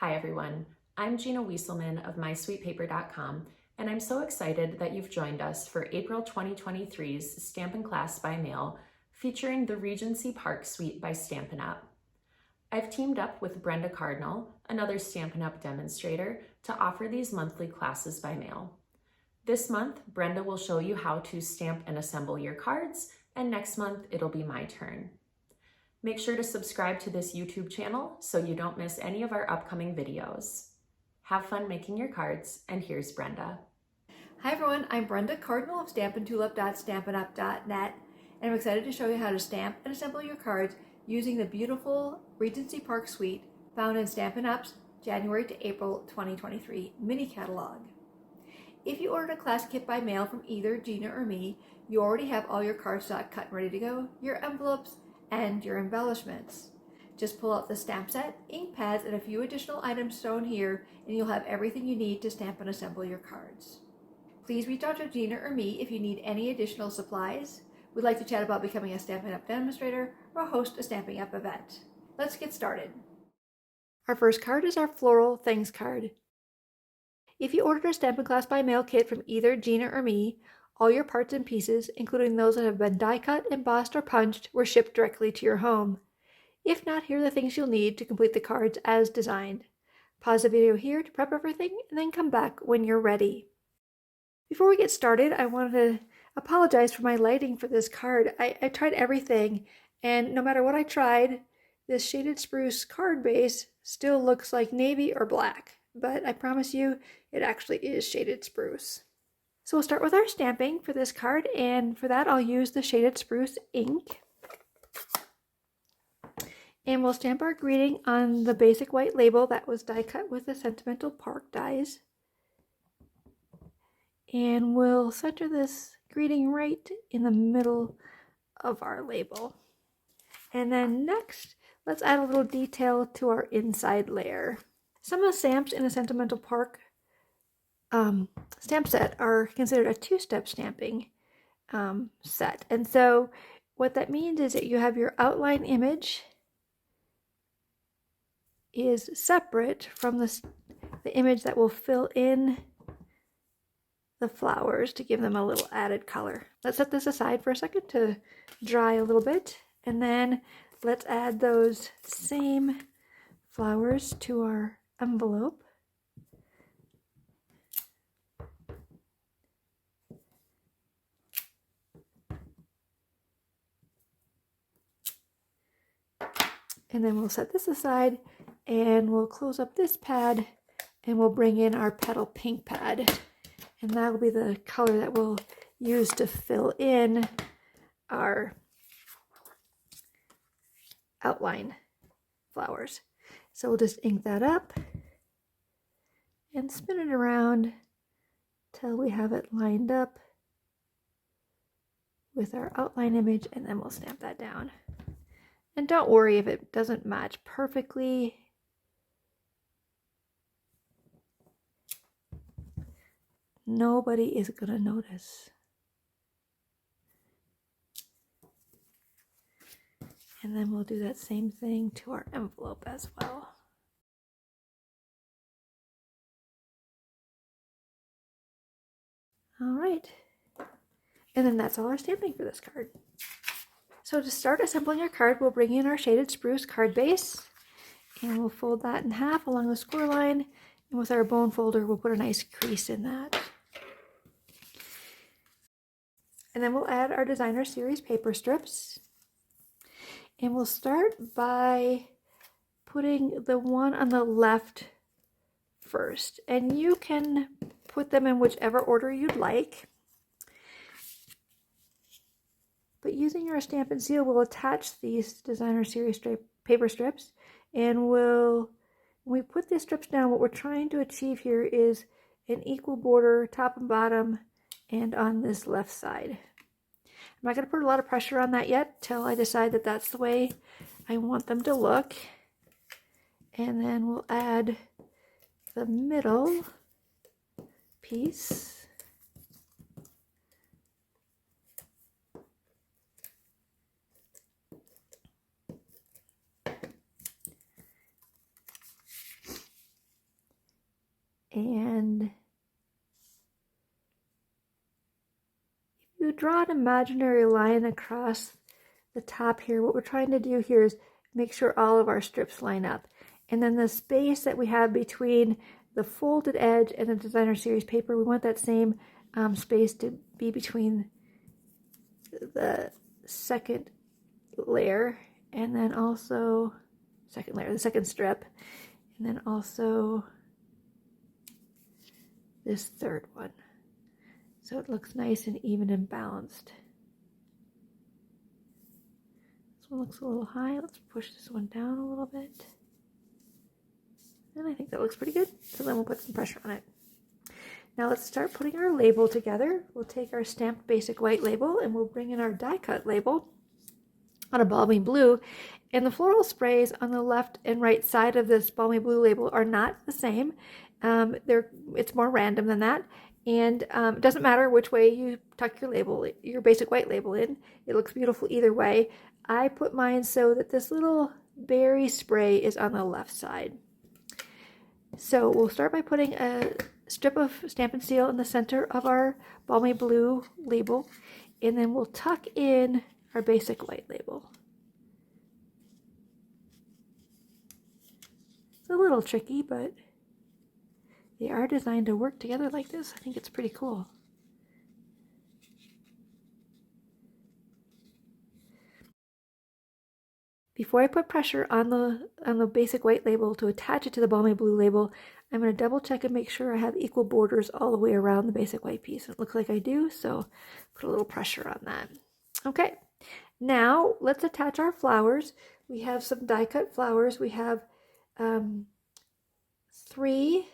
Hi everyone, I'm Gina Wieselman of MySweetPaper.com, and I'm so excited that you've joined us for April 2023's Stampin' Class by Mail featuring the Regency Park Suite by Stampin' Up. I've teamed up with Brenda Cardinal, another Stampin' Up demonstrator, to offer these monthly classes by mail. This month, Brenda will show you how to stamp and assemble your cards, and next month it'll be my turn. Make sure to subscribe to this YouTube channel so you don't miss any of our upcoming videos. Have fun making your cards, and here's Brenda. Hi everyone, I'm Brenda Cardinal of stampintulip.stampinup.net, and I'm excited to show you how to stamp and assemble your cards using the beautiful Regency Park Suite found in Stampin' Up's January to April 2023 mini catalog. If you ordered a class kit by mail from either Gina or me, you already have all your cardstock cut and ready to go, your envelopes, and your embellishments. Just pull out the stamp set, ink pads, and a few additional items shown here, and you'll have everything you need to stamp and assemble your cards. Please reach out to Gina or me if you need any additional supplies, would like to chat about becoming a Stampin' Up demonstrator, or host a Stampin' Up event. Let's get started. Our first card is our Floral Thanks card. If you ordered a Stampin' Class by Mail kit from either Gina or me, all your parts and pieces, including those that have been die cut, embossed, or punched, were shipped directly to your home. If not, here are the things you'll need to complete the cards as designed. Pause the video here to prep everything, and then come back when you're ready. Before we get started, I wanted to apologize for my lighting for this card. I tried everything, and no matter what I tried, this shaded spruce card base still looks like navy or black, but I promise you it actually is shaded spruce. So we'll start with our stamping for this card, and for that I'll use the shaded spruce ink. And we'll stamp our greeting on the basic white label that was die cut with the Sentimental Park dies. And we'll center this greeting right in the middle of our label. And then next, let's add a little detail to our inside layer. Some of the stamps in a Sentimental Park stamp set are considered a two-step stamping set. And so what that means is that you have your outline image is separate from the image that will fill in the flowers to give them a little added color. Let's set this aside for a second to dry a little bit, and then let's add those same flowers to our envelope. And then we'll set this aside, and we'll close up this pad, and we'll bring in our petal pink pad. And that will be the color that we'll use to fill in our outline flowers. So we'll just ink that up and spin it around till we have it lined up with our outline image, and then we'll stamp that down. And don't worry if it doesn't match perfectly. Nobody is going to notice. And then we'll do that same thing to our envelope as well. All right. And then that's all our stamping for this card. So to start assembling our card, we'll bring in our shaded spruce card base, and we'll fold that in half along the score line. And with our bone folder, we'll put a nice crease in that. And then we'll add our designer series paper strips. And we'll start by putting the one on the left first. And you can put them in whichever order you'd like. But using our Stampin' Seal, we'll attach these designer series paper strips. And when we put these strips down, what we're trying to achieve here is an equal border top and bottom and on this left side. I'm not going to put a lot of pressure on that yet till I decide that that's the way I want them to look. And then we'll add the middle piece. And if you draw an imaginary line across the top here, what we're trying to do here is make sure all of our strips line up. And then the space that we have between the folded edge and the designer series paper, we want that same space to be between the second layer and then also second layer, the second strip, and then also this third one. So it looks nice and even and balanced. This one looks a little high. Let's push this one down a little bit. And I think that looks pretty good. So then we'll put some pressure on it. Now let's start putting our label together. We'll take our stamped basic white label and we'll bring in our die cut label on a balmy blue. And the floral sprays on the left and right side of this balmy blue label are not the same. It's more random than that. And it doesn't matter which way you tuck your label, your basic white label in. It looks beautiful either way. I put mine so that this little berry spray is on the left side. So we'll start by putting a strip of Stampin' Seal in the center of our balmy blue label, and then we'll tuck in our basic white label. It's a little tricky, but they are designed to work together like this. I think it's pretty cool. Before I put pressure on the basic white label to attach it to the balmy blue label, I'm going to double check and make sure I have equal borders all the way around the basic white piece. It looks like I do, so put a little pressure on that. Okay, now let's attach our flowers. We have some die cut flowers. We have 3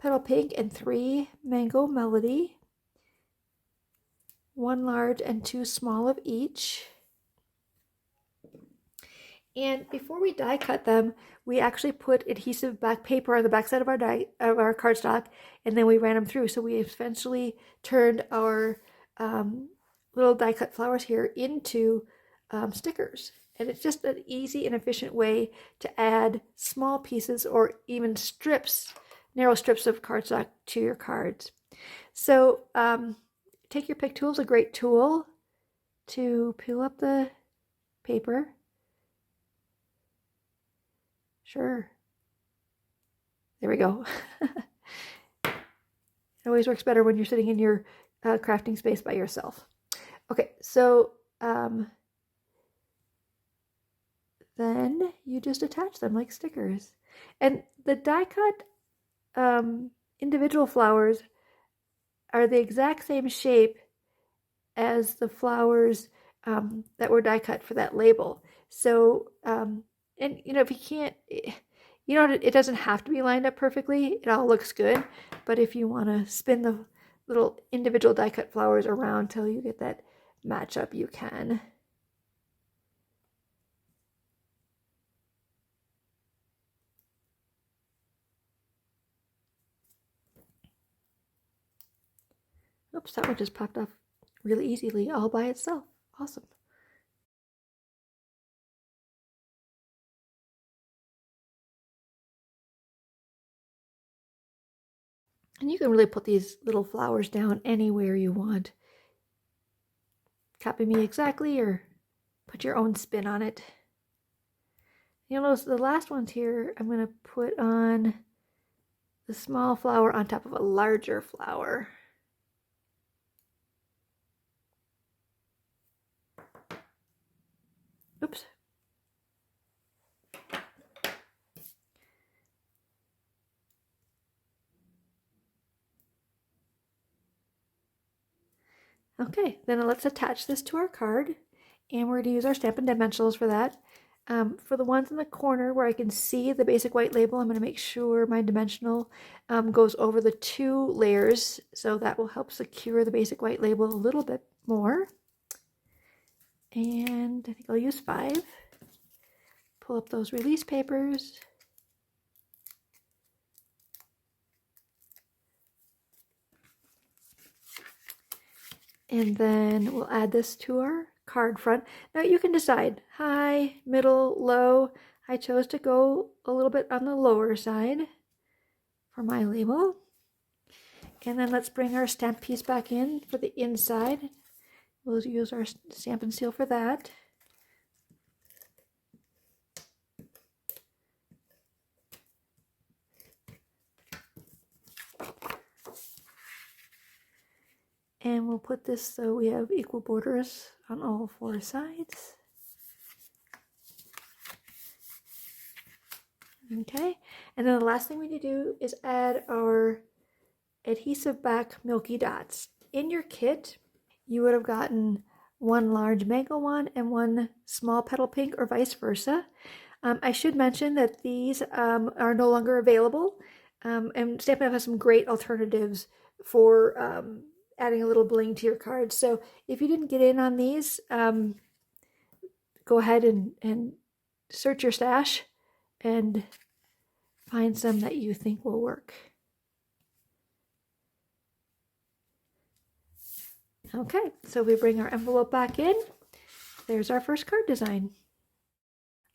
Petal Pink and 3 Mango Melody, 1 large and 2 small of each. And before we die cut them, we actually put adhesive back paper on the back side of our cardstock, and then we ran them through. So we essentially turned our little die cut flowers here into stickers. And it's just an easy and efficient way to add small pieces or even strips, narrow strips of cardstock to your cards. So take your pick tool. Is a great tool to peel up the paper. Sure. There we go. It always works better when you're sitting in your crafting space by yourself. Okay, so then you just attach them like stickers. And the die cut individual flowers are the exact same shape as the flowers that were die cut for that label. So and if you can't, it doesn't have to be lined up perfectly. It all looks good. But if you want to spin the little individual die cut flowers around till you get that match up, you can. Oops, that one just popped off really easily all by itself. Awesome. And you can really put these little flowers down anywhere you want. Copy me exactly or put your own spin on it. You'll notice the last ones here, I'm going to put on the small flower on top of a larger flower. Oops. Okay, then let's attach this to our card, and we're going to use our Stampin' Dimensionals for that. For the ones in the corner where I can see the basic white label, I'm going to make sure my dimensional goes over the 2 layers, so that will help secure the basic white label a little bit more. And I think I'll use 5. Pull up those release papers. And then we'll add this to our card front. Now you can decide high, middle, low. I chose to go a little bit on the lower side for my label. And then let's bring our stamp piece back in for the inside. We'll use our Stampin' Seal for that. And we'll put this so we have equal borders on all 4 sides. Okay, and then the last thing we need to do is add our adhesive back milky dots. In your kit, you would have gotten 1 large mango one and 1 small petal pink, or vice versa. I should mention that these are no longer available, and Stampin' Up! Has some great alternatives for adding a little bling to your cards. So if you didn't get in on these, go ahead and search your stash and find some that you think will work. Okay, so we bring our envelope back in. There's our first card design.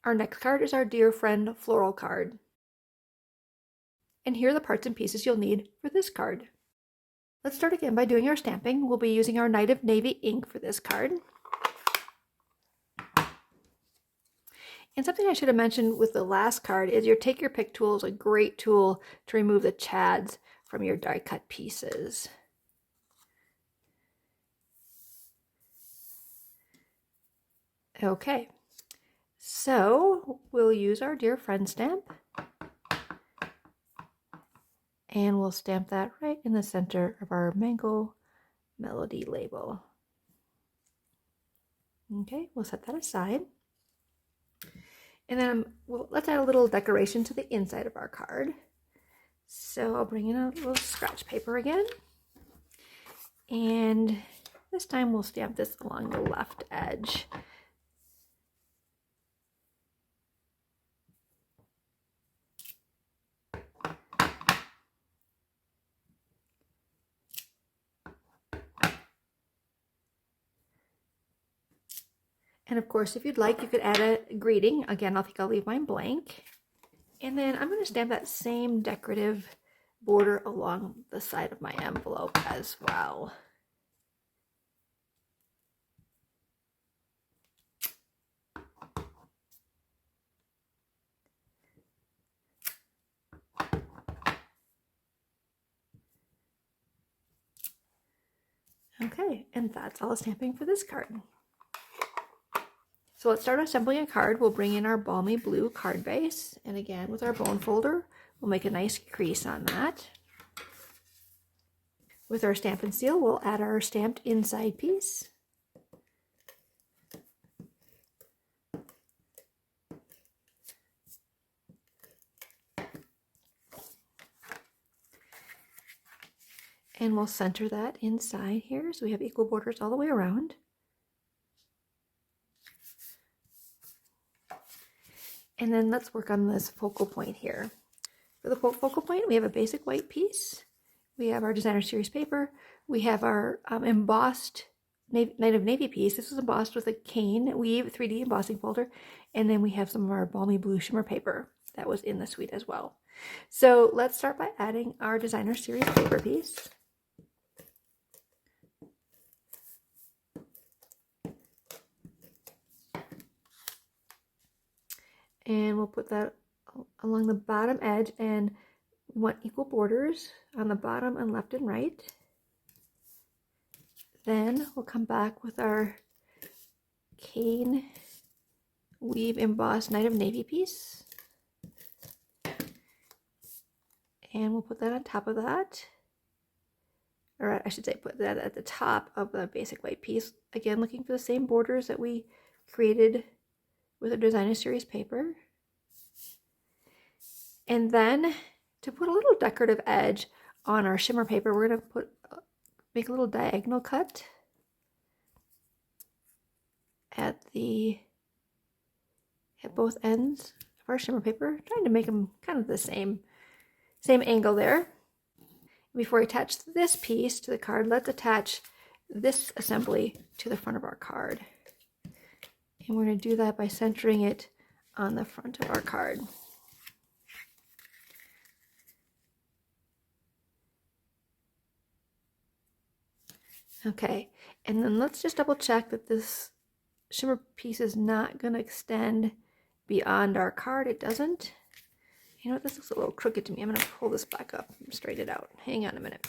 Our next card is our Dear Friend Floral card. And here are the parts and pieces you'll need for this card. Let's start again by doing our stamping. We'll be using our Night of Navy ink for this card. And something I should have mentioned with the last card is your Take Your Pick tool is a great tool to remove the chads from your die cut pieces. Okay, so we'll use our Dear Friend stamp, and we'll stamp that right in the center of our Mango Melody label. Okay, we'll set that aside. And then let's add a little decoration to the inside of our card. So I'll bring in a little scratch paper again. And this time we'll stamp this along the left edge. And of course, if you'd like, you could add a greeting. Again, I think I'll leave mine blank. And then I'm going to stamp that same decorative border along the side of my envelope as well. Okay, and that's all the stamping for this card. So let's start assembling a card. We'll bring in our balmy blue card base, and again with our bone folder, we'll make a nice crease on that. With our Stampin' Seal, we'll add our stamped inside piece. And we'll center that inside here so we have equal borders all the way around. And then let's work on this focal point here. For the focal point, we have a basic white piece. We have our Designer Series paper. We have our embossed Night of Navy piece. This was embossed with a cane weave 3D embossing folder. And then we have some of our balmy blue shimmer paper that was in the suite as well. So let's start by adding our Designer Series paper piece. And we'll put that along the bottom edge, and we want equal borders on the bottom and left and right. Then we'll come back with our cane weave embossed Night of Navy piece. And we'll put that on top of that. Or I should say put that at the top of the basic white piece. Again, looking for the same borders that we created with a Designer Series paper. And then to put a little decorative edge on our shimmer paper, we're going to make a little diagonal cut at both ends of our shimmer paper, trying to make them kind of the same angle there. Before we attach this piece to the card, let's attach this assembly to the front of our card. And we're going to do that by centering it on the front of our card. Okay, and then let's just double check that this shimmer piece is not going to extend beyond our card. It doesn't. You know what, this looks a little crooked to me. I'm going to pull this back up and straighten it out. Hang on a minute.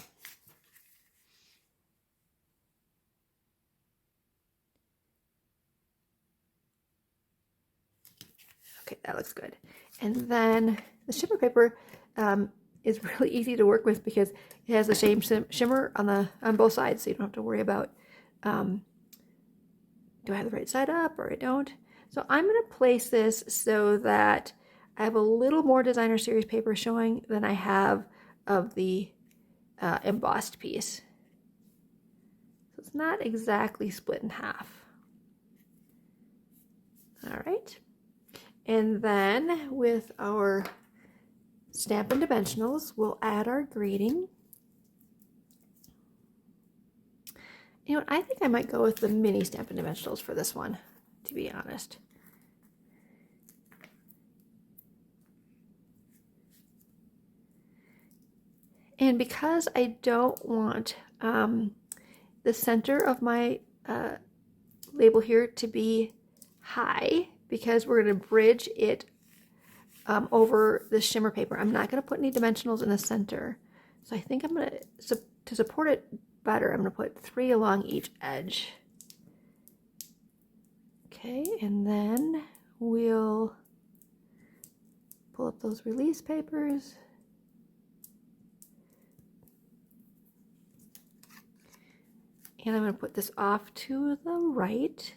Okay, that looks good. And then the shimmer paper is really easy to work with because it has the same shimmer on both sides, so you don't have to worry about do I have the right side up or I don't. So I'm going to place this so that I have a little more designer series paper showing than I have of the embossed piece. So it's not exactly split in half. All right. And then with our Stampin' Dimensionals, we'll add our greeting. You know what, I think I might go with the mini Stampin' Dimensionals for this one, to be honest. And because I don't want the center of my label here to be high, because we're going to bridge it over the shimmer paper, I'm not going to put any dimensionals in the center. So I think I'm going to support it better, I'm going to put 3 along each edge. Okay, and then we'll pull up those release papers. And I'm going to put this off to the right.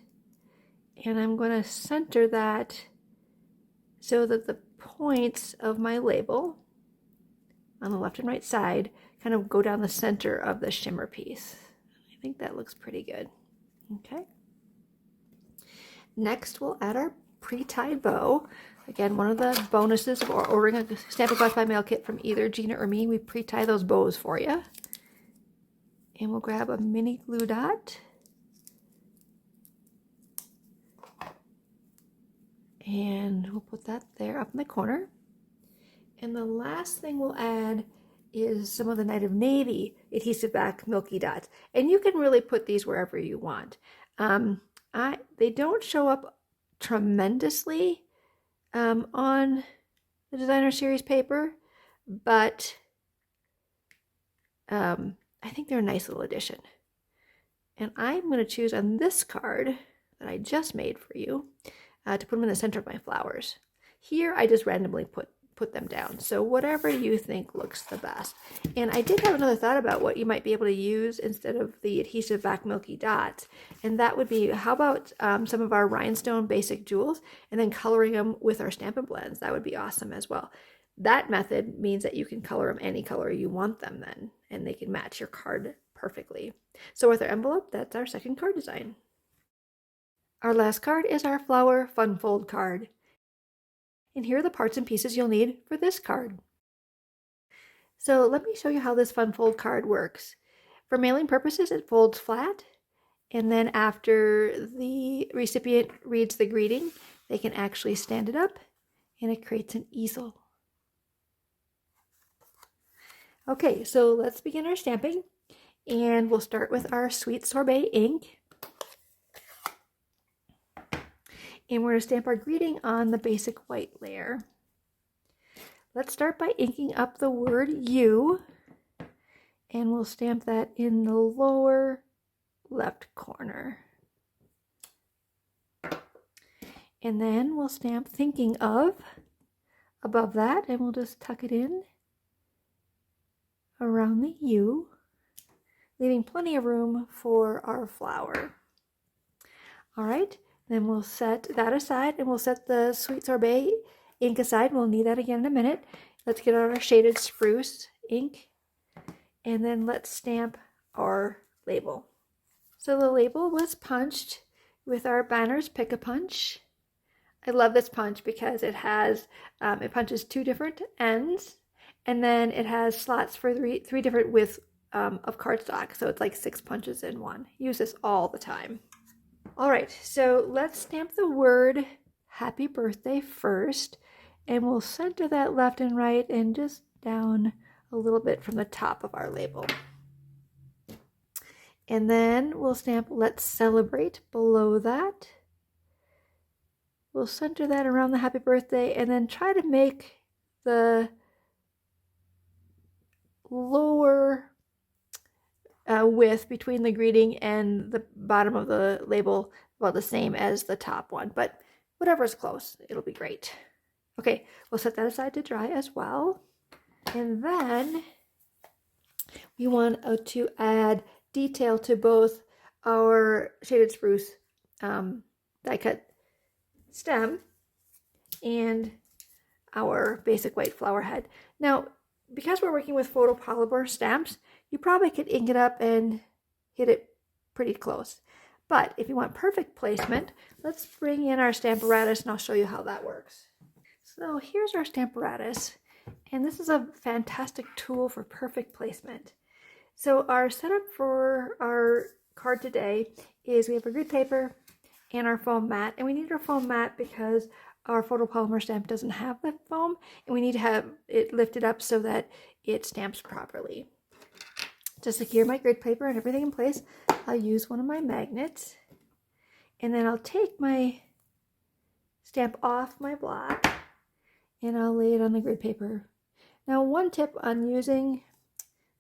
And I'm going to center that so that the points of my label on the left and right side kind of go down the center of the shimmer piece. I think that looks pretty good. Okay. Next, we'll add our pre-tied bow. Again, one of the bonuses of ordering a Stampin' Class by Mail kit from either Gina or me, we pre-tie those bows for you. And we'll grab a mini glue dot. And we'll put that there up in the corner. And the last thing we'll add is some of the Night of Navy adhesive back milky dots. And you can really put these wherever you want. They don't show up tremendously on the designer series paper, but I think they're a nice little addition. And I'm going to choose on this card that I just made for you to put them in the center of my flowers. Here I just randomly put them down. So whatever you think looks the best. And I did have another thought about what you might be able to use instead of the adhesive back milky dots. And that would be, how about some of our rhinestone basic jewels and then coloring them with our Stampin' Blends? That would be awesome as well. That method means that you can color them any color you want them then, and they can match your card perfectly. So with our envelope, that's our second card design. Our last card is our flower fun fold card. And here are the parts and pieces you'll need for this card. So let me show you how this fun fold card works. For mailing purposes, it folds flat, and then after the recipient reads the greeting, they can actually stand it up, and it creates an easel. Okay, so let's begin our stamping, and we'll start with our Sweet Sorbet ink. And we're going to stamp our greeting on the basic white layer. Let's start by inking up the word you, and we'll stamp that in the lower left corner. And then we'll stamp thinking of above that, and we'll just tuck it in around the U, leaving plenty of room for our flower. All right, then we'll set that aside, and we'll set the Sweet Sorbet ink aside. We'll need that again in a minute. Let's get out our shaded spruce ink, and then let's stamp our label. So the label was punched with our Banner's Pick-a-Punch. I love this punch because it has, it punches 2 different ends, and then it has slots for three different widths of cardstock. So it's like 6 punches in one. Use this all the time. All right, so let's stamp the word Happy Birthday first, and we'll center that left and right and just down a little bit from the top of our label. And then we'll stamp Let's Celebrate below that. We'll center that around the happy birthday and then try to make the lower width between the greeting and the bottom of the label about the same as the top one, but whatever's close, it'll be great. Okay, we'll set that aside to dry as well. And then we want to add detail to both our shaded spruce die cut stem and our basic white flower head. Now, because we're working with photopolymer stamps, you probably could ink it up and hit it pretty close. But if you want perfect placement, let's bring in our Stamparatus and I'll show you how that works. So here's our Stamparatus, and this is a fantastic tool for perfect placement. So our setup for our card today is we have a grid paper and our foam mat, and we need our foam mat because our photopolymer stamp doesn't have the foam, and we need to have it lifted up so that it stamps properly. To secure my grid paper and everything in place, I'll use one of my magnets, and then I'll take my stamp off my block and I'll lay it on the grid paper. Now, one tip on using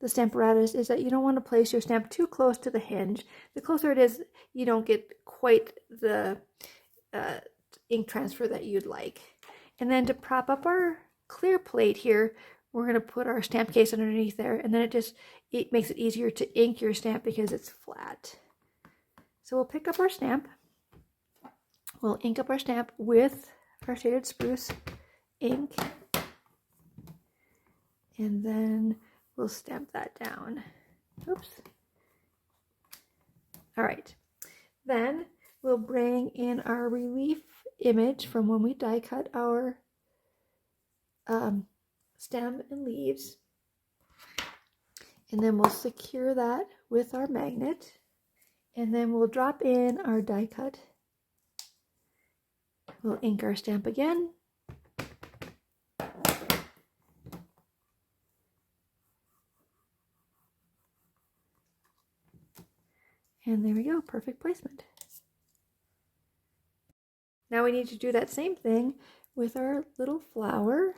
the Stamparatus is that you don't want to place your stamp too close to the hinge. The closer it is, you don't get quite the ink transfer that you'd like. And then to prop up our clear plate here, we're going to put our stamp case underneath there, and then it makes it easier to ink your stamp because it's flat. So we'll pick up our stamp. We'll ink up our stamp with our shaded spruce ink, and then we'll stamp that down. Oops. All right. Then we'll bring in our relief image from when we die cut our stem and leaves. And then we'll secure that with our magnet. And then we'll drop in our die cut. We'll ink our stamp again. And there we go, perfect placement. Now we need to do that same thing with our little flower.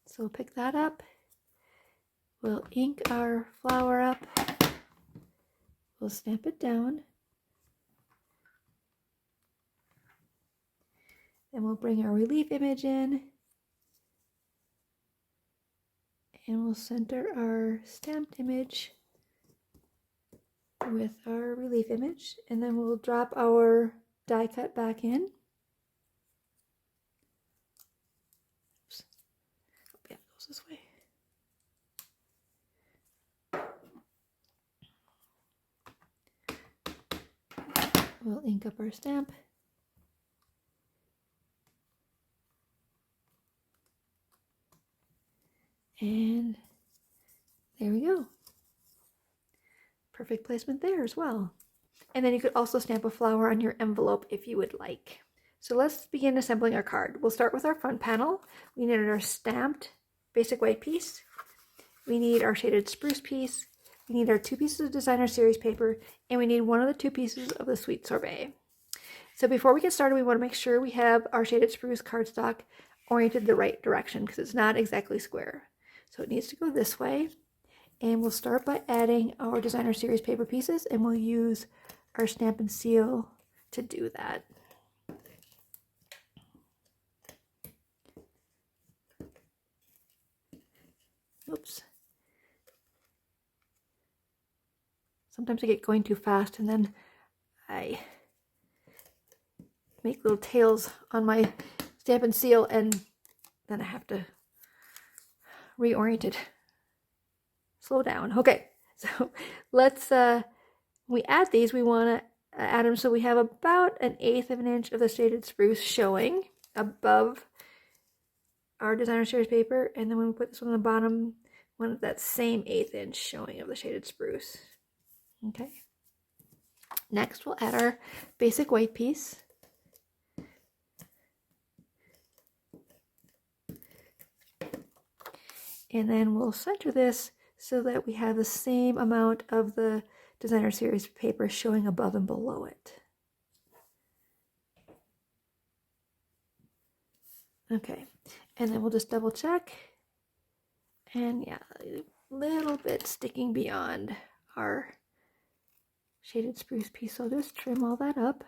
So we'll pick that up. We'll ink our flower up. We'll stamp it down. Then we'll bring our relief image in. And we'll center our stamped image with our relief image, and then we'll drop our die cut back in. Oops. Oh, yeah, it goes this way. We'll ink up our stamp. And there we go. Perfect placement there as well. And then you could also stamp a flower on your envelope if you would like. So let's begin assembling our card. We'll start with our front panel. We need our stamped basic white piece. We need our shaded spruce piece. We need our 2 pieces of designer series paper, and we need one of the 2 pieces of the sweet sorbet. So before we get started, we want to make sure we have our shaded spruce cardstock oriented the right direction because it's not exactly square. So it needs to go this way. And we'll start by adding our designer series paper pieces, and we'll use our Stampin' Seal to do that. Oops. Sometimes I get going too fast and then I make little tails on my Stampin' Seal and then I have to reorient it. Slow down. Okay, so let's, when we add these, we want to add them so we have about 1/8 of an inch of the shaded spruce showing above our designer series paper, and then when we put this one on the bottom, one of that same 1/8 inch showing of the shaded spruce. Okay. Next, we'll add our basic white piece. And then we'll center this so that we have the same amount of the designer series paper showing above and below it. Okay, and then we'll just double check. And yeah, a little bit sticking beyond our shaded spruce piece, so I'll just trim all that up.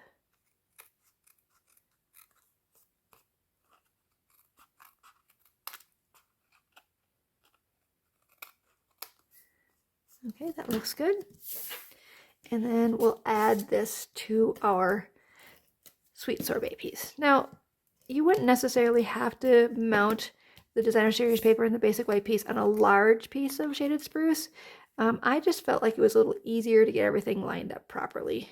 Okay, that looks good. And then we'll add this to our sweet sorbet piece. Now, you wouldn't necessarily have to mount the designer series paper and the basic white piece on a large piece of shaded spruce. I just felt like it was a little easier to get everything lined up properly.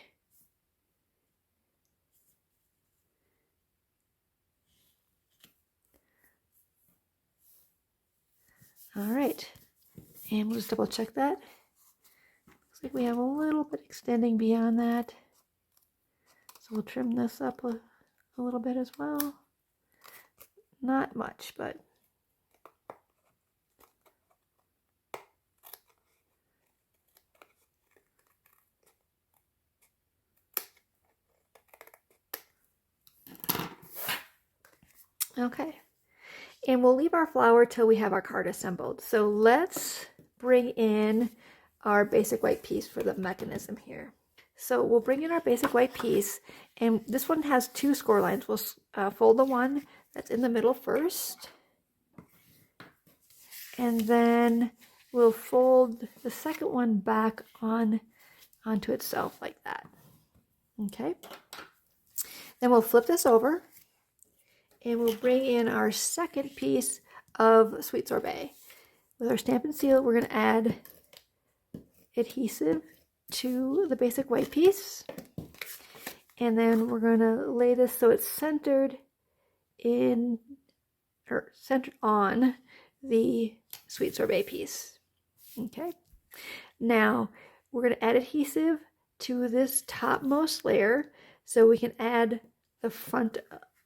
All right, and we'll just double check that. Looks like we have a little bit extending beyond that. So we'll trim this up a little bit as well. Not much, but okay. And we'll leave our flower till we have our card assembled. So let's bring in our basic white piece for the mechanism here. So we'll bring in our basic white piece, and this one has 2 score lines. We'll fold the one that's in the middle first, and then we'll fold the second one back onto itself like that. Okay. Then we'll flip this over, and we'll bring in our second piece of sweet sorbet. With our Stampin' Seal, we're going to add adhesive to the basic white piece, and then we're going to lay this so it's centered in, or centered on, the sweet sorbet piece. Okay, now we're going to add adhesive to this topmost layer so we can add the front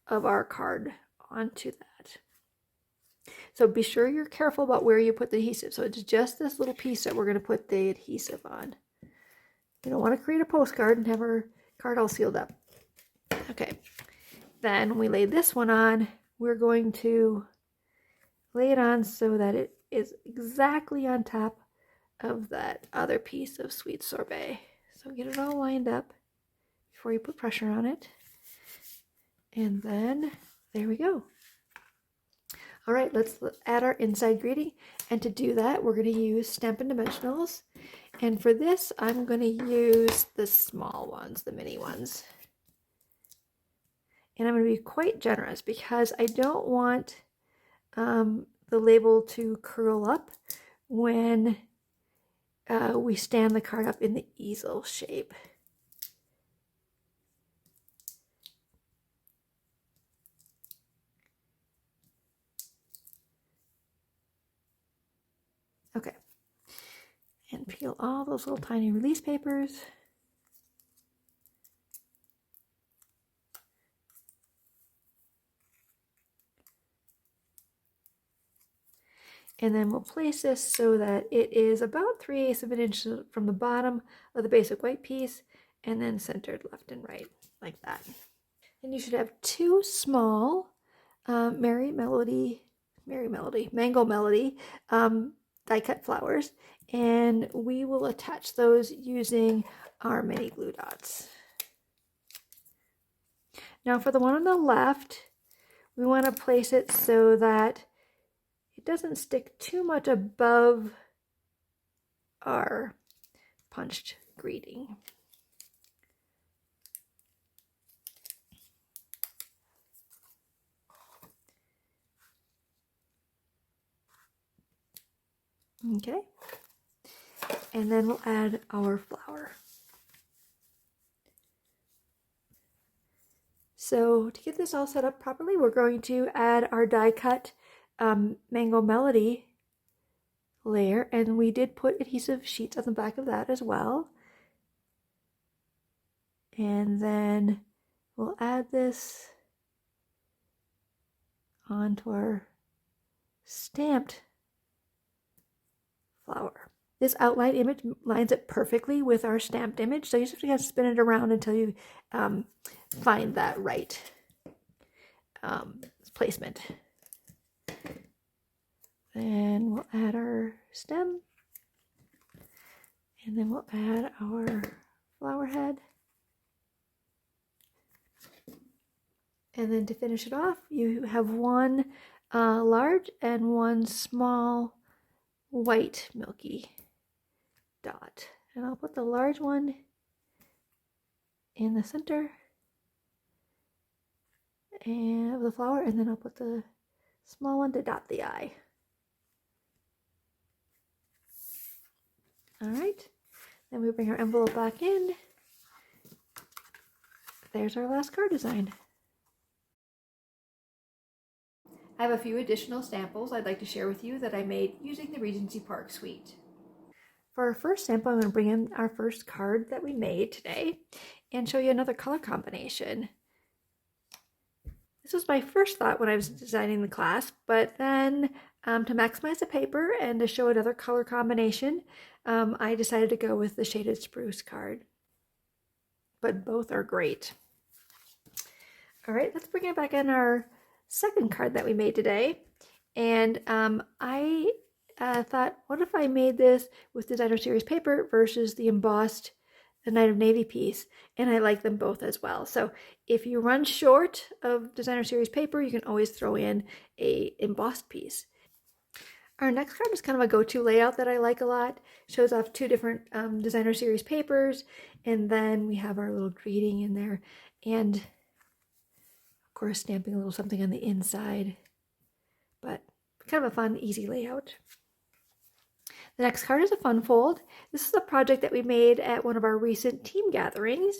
of our card onto that. So be sure you're careful about where you put the adhesive. So it's just this little piece that we're going to put the adhesive on. You don't want to create a postcard and have our card all sealed up. Okay, then when we lay this one on, we're going to lay it on so that it is exactly on top of that other piece of sweet sorbet. So get it all lined up before you put pressure on it. And then there we go. All right, let's add our inside greeting. And to do that, we're going to use Stampin' Dimensionals. And for this, I'm going to use the small ones, the mini ones. And I'm going to be quite generous because I don't want the label to curl up when we stand the card up in the easel shape. Okay, and peel all those little tiny release papers. And then we'll place this so that it is about 3/8 of an inch from the bottom of the basic white piece, and then centered left and right like that. And you should have 2 small Mango Melody die cut flowers, and we will attach those using our mini glue dots. Now for the one on the left, we want to place it so that it doesn't stick too much above our punched greeting. Okay, and then we'll add our flower. So to get this all set up properly, we're going to add our die cut Mango Melody layer, and we did put adhesive sheets on the back of that as well. And then we'll add this onto our stamped flower. This outline image lines up perfectly with our stamped image, so you just have to kind of spin it around until you find that right placement. Then we'll add our stem, and then we'll add our flower head. And then to finish it off, you have one large and one small white milky dot. And I'll put the large one in the center and of the flower, and then I'll put the small one to dot the eye. All right, then we bring our envelope back in. There's our last card design. I have a few additional samples I'd like to share with you that I made using the Regency Park suite. For our first sample, I'm going to bring in our first card that we made today and show you another color combination. This was my first thought when I was designing the class, but then to maximize the paper and to show another color combination, I decided to go with the shaded spruce card. But both are great. All right, let's bring it back in our second card that we made today. And I thought, what if I made this with designer series paper versus the embossed Night of Navy piece? And I like them both as well. So if you run short of designer series paper, you can always throw in a embossed piece. Our next card is kind of a go-to layout that I like a lot. Shows off two different designer series papers, and then we have our little greeting in there, and of course stamping a little something on the inside, but kind of a fun, easy layout. The next card is a fun fold. This is a project that we made at one of our recent team gatherings,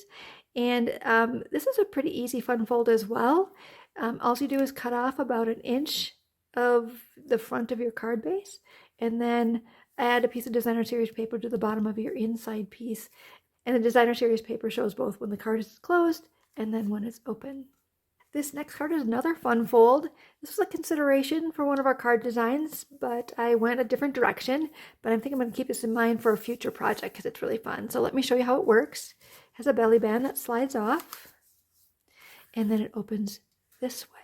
and this is a pretty easy fun fold as well. All you do is cut off about 1 inch of the front of your card base, and then add a piece of designer series paper to the bottom of your inside piece. And the designer series paper shows both when the card is closed and then when it's open. This next card is another fun fold. This was a consideration for one of our card designs, but I went a different direction. But I think I'm going to keep this in mind for a future project because it's really fun. So let me show you how it works. It has a belly band that slides off, and then it opens this way.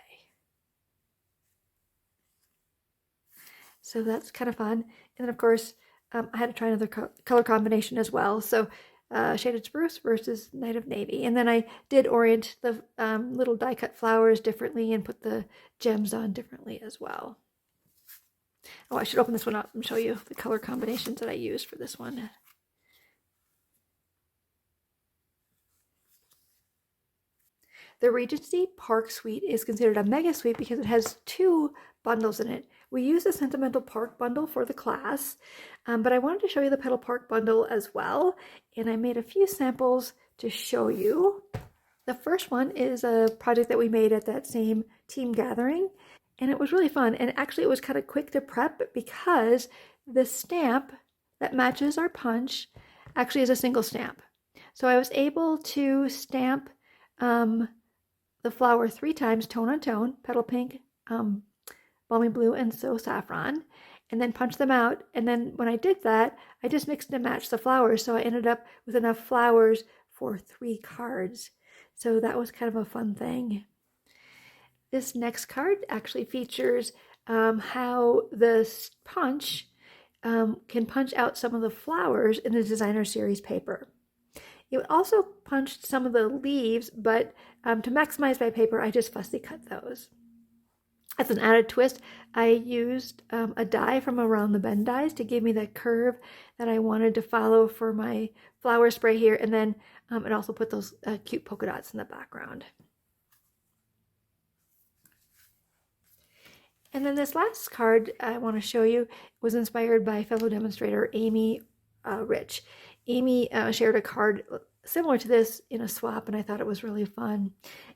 So that's kind of fun. And then, of course, I had to try another color combination as well. So shaded spruce versus Night of Navy. And then I did orient the little die cut flowers differently and put the gems on differently as well. Oh, I should open this one up and show you the color combinations that I used for this one. The Regency Park Suite is considered a mega suite because it has 2 bundles in it. We use the Sentimental Park bundle for the class, but I wanted to show you the Petal Park bundle as well, and I made a few samples to show you. The first one is a project that we made at that same team gathering, and it was really fun. And actually it was kind of quick to prep because the stamp that matches our punch actually is a single stamp. So I was able to stamp the flower 3 times, tone on tone, petal pink, balmy blue, and so saffron, and then punch them out. And then when I did that, I just mixed and matched the flowers, so I ended up with enough flowers for 3 cards. So that was kind of a fun thing. This next card actually features how the punch can punch out some of the flowers in the designer series paper. It also punched some of the leaves, but to maximize my paper, I just fussy cut those. As an added twist, I used a die from Around the Bend dies to give me the curve that I wanted to follow for my flower spray here, and then it also put those cute polka dots in the background. And then this last card I want to show you was inspired by fellow demonstrator Amy Rich. Amy shared a card similar to this in a swap, and I thought it was really fun.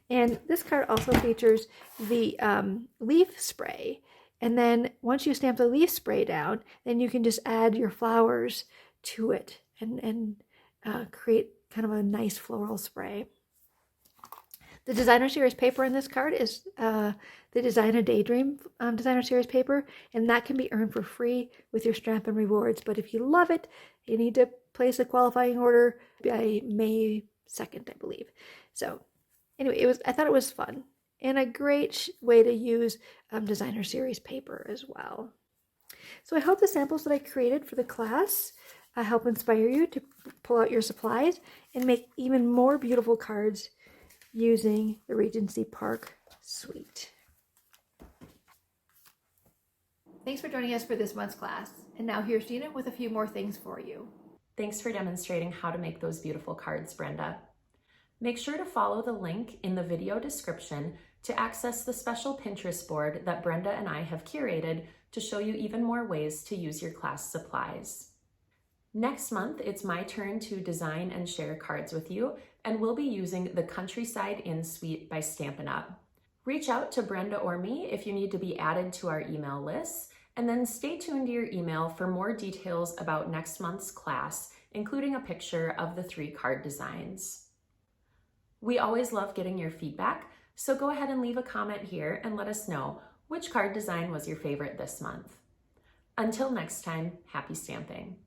And this card also features the leaf spray. And then once you stamp the leaf spray down, then you can just add your flowers to it and create kind of a nice floral spray. The Designer Series paper in this card is the Design a Daydream Designer Series paper, and that can be earned for free with your Stampin' Rewards. But if you love it, you need to place a qualifying order by May 2nd, I believe. So anyway, I thought it was fun and a great way to use Designer Series paper as well. So I hope the samples that I created for the class help inspire you to pull out your supplies and make even more beautiful cards using the Regency Park Suite. Thanks for joining us for this month's class. And now here's Gina with a few more things for you. Thanks for demonstrating how to make those beautiful cards, Brenda. Make sure to follow the link in the video description to access the special Pinterest board that Brenda and I have curated to show you even more ways to use your class supplies. Next month, it's my turn to design and share cards with you, and we'll be using the Countryside Inn Suite by Stampin' Up. Reach out to Brenda or me if you need to be added to our email list, and then stay tuned to your email for more details about next month's class, including a picture of the 3 card designs. We always love getting your feedback, so go ahead and leave a comment here and let us know which card design was your favorite this month. Until next time, happy stamping.